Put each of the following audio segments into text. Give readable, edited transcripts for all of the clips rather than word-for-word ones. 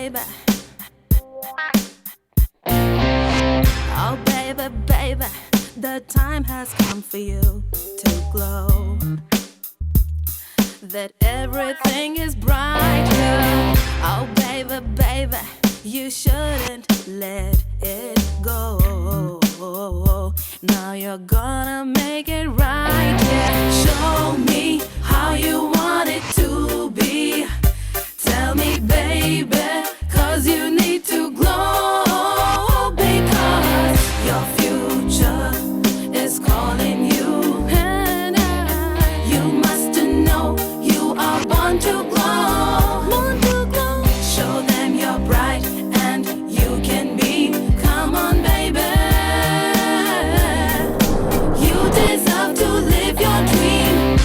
baby. Oh, baby, baby, the time has come for you to glow. That everything is bright here. Oh, baby, baby, you shouldn't let it go. Now you're gonna make it right, yeah. Show me how you want it to be. Tell me, baby, 'cause you need to glow. Because your future is calling you. And you must know you are born to glow. Born to glow. Show them you're bright and you can be. Come on, baby. You deserve to live your dream.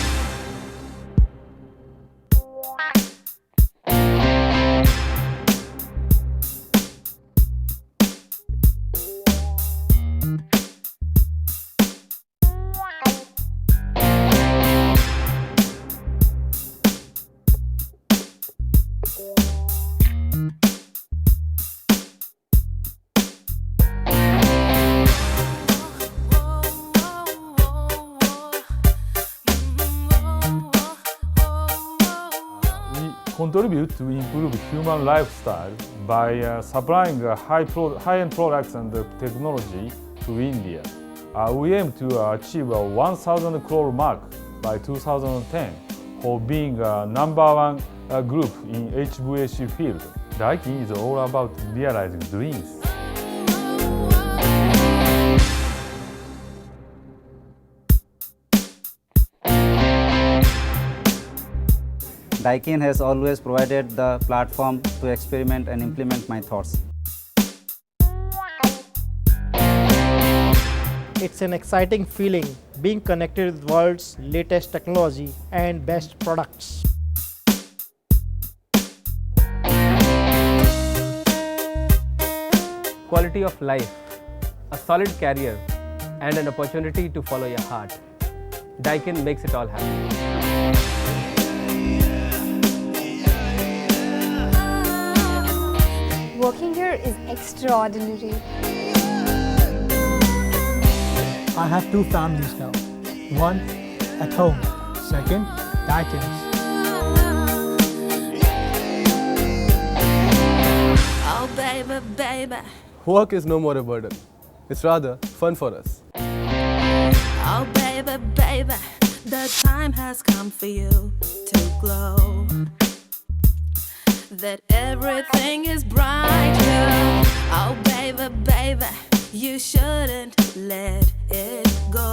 Contribute to improve human lifestyle by supplying high-end products and technology to India. We aim to achieve a 1,000 crore mark by 2010 for being a #1 group in HVAC field. Daikin is all about realizing dreams. Daikin has always provided the platform to experiment and implement my thoughts. It's an exciting feeling being connected with the world's latest technology and best products. Quality of life, a solid career, and an opportunity to follow your heart. Daikin makes it all happen. Working here is extraordinary. I have 2 families now. One at home, second, Daikin's. Oh, baby, baby. Work is no more a burden. It's rather fun for us. Oh, baby, baby, the time has come for you to glow. That everything is bright here. Oh, baby, baby, you shouldn't let it go.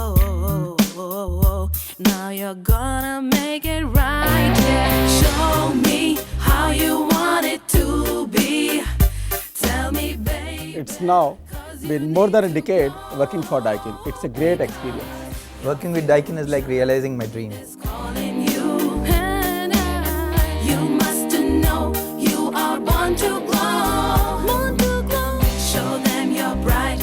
Now you're gonna make it right, yeah. Show me how you want it to be. Tell me, baby. It's now been more than a decade working for Daikin. It's a great experience. Working with Daikin is like realizing my dream. It's calling you, and you must know you are born to glow. Born to glow. Show them you're bright